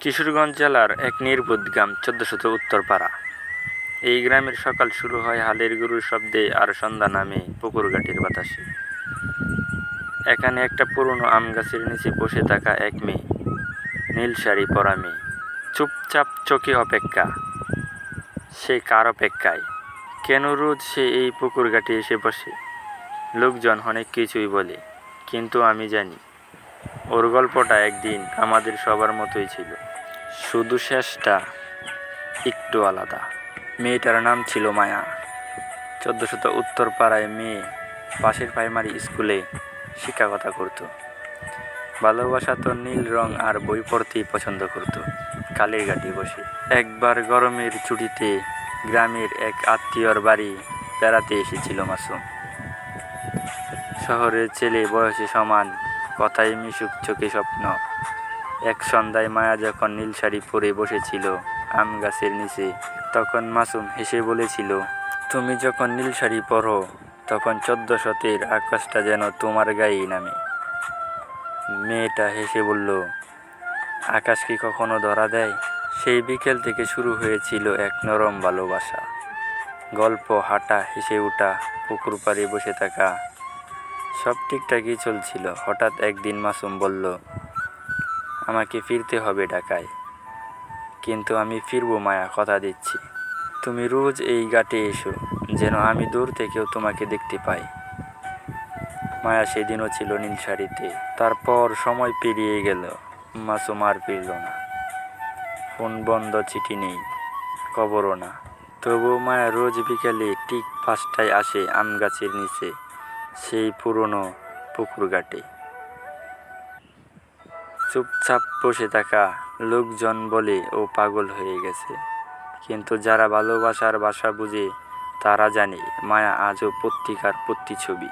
কিশোরগঞ্জ জেলার এক নির্বোধ গ্রাম ১৪০০ উত্তরপাড়া। এই গ্রামের সকাল শুরু হয় হালের গরুর শব্দে আর সন্ধ্যা নামে পুকুরঘাটের বাতাসে। এখানে একটা পুরনো আম গাছের নিচে বসে থাকা এক মেয়ে, নীল শাড়ি পরা মেয়ে, চুপচাপ চোখে অপেক্ষা। সে কার অপেক্ষায়? কেন রোজ সে এই পুকুরঘাটে এসে বসে? লোকজন অনেক কিছুই বলে, কিন্তু আমি জানি ওর গল্পটা একদিন আমাদের সবার মতোই ছিল, শুধু শেষটা একটু আলাদা। মেয়েটার নাম ছিল মায়া। ১৪০০ উত্তরপাড়ায় মেয়ে পাশের প্রাইমারি স্কুলে শিক্ষকতা করত। ভালোবাসা তো নীল রং আর বই পড়তেই পছন্দ করত। কালের ঘাটে বসে একবার গরমের ছুটিতে গ্রামের এক আত্মীয়র বাড়ি বেড়াতে এসেছিল মাসুম। শহরের ছেলে, বয়সে সমান, কথায় মিশুক, চোখে স্বপ্ন। এক সন্ধ্যায় মায়া যখন নীল শাড়ি পরে বসেছিল আম গাছের নিচে, তখন মাসুম হেসে বলেছিল, তুমি যখন নীল শাড়ি পরো তখন ১৪০০-এর আকাশটা যেন তোমার গায়েই নামে। মেয়েটা হেসে বলল, আকাশ কি কখনো ধরা দেয়? সেই বিকেল থেকে শুরু হয়েছিল এক নরম ভালোবাসা। গল্প, হাঁটা, হেসে ওঠা, পুকুর পাড়ে বসে থাকা, সব ঠিকঠাকই চলছিল। হঠাৎ একদিন মাসুম বলল, আমাকে ফিরতে হবে ঢাকায়। কিন্তু আমি ফিরবো মায়া, কথা দিচ্ছি। তুমি রোজ এই ঘাটে এসো, যেন আমি দূর থেকেও তোমাকে দেখতে পাই। মায়া সেদিনও ছিল নীল শাড়িতে। তারপর সময় পেরিয়ে গেল, মাসুম আর ফিরল না। ফোন বন্ধ, চিঠি নেই, খবরও না। তবু মায়া রোজ বিকেলে ঠিক ৫টায় আসে আম গাছের নিচে, সেই পুরনো পুকুর ঘাটে। চুপচাপ বসে থাকা লোকজন বলে ও পাগল হয়ে গেছে, কিন্তু যারা ভালোবাসার ভাষা বুঝে তারা জানে মায়া আজও পত্রিকার প্রতিচ্ছবি।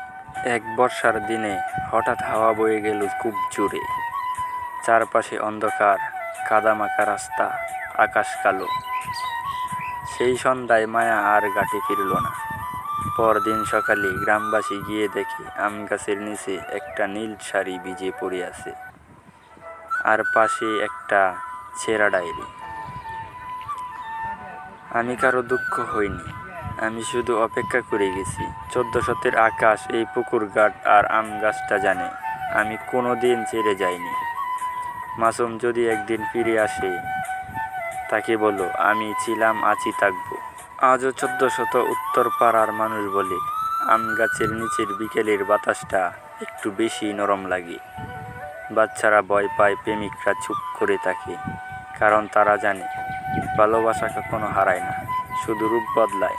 এক বর্ষার দিনে হঠাৎ হাওয়া বয়ে গেল খুব জোরে। চারপাশে অন্ধকার, কাদামাখা রাস্তা, আকাশ কালো। সেই সন্ধ্যায় মায়া আর ঘাটে ফিরল না। পরদিন সকালে গ্রামবাসী গিয়ে দেখে আম গাছের নিচে একটা নীল শাড়ি ভিজে পড়ে আছে, আর পাশে একটা ছেঁড়া ডায়েরি। আমি কারো দুঃখ হইনি, আমি শুধু অপেক্ষা করে গেছি। ১৪০০-এর আকাশ, এই পুকুর ঘাট আর আম গাছটা জানে আমি কোনো দিন ছেড়ে যাইনি। মাসুম যদি একদিন ফিরে আসে, তাকে বলো আমি ছিলাম, আছি, থাকবো। আজও ১৪০০ উত্তরপাড়ার মানুষ বলে আম গাছের নিচের বিকেলের বাতাসটা একটু বেশি নরম লাগে। বাচ্চারা ভয় পায়, প্রেমিকরা চুপ করে থাকে, কারণ তারা জানে ভালোবাসা কখনো হারায় না, শুধু রূপ বদলায়।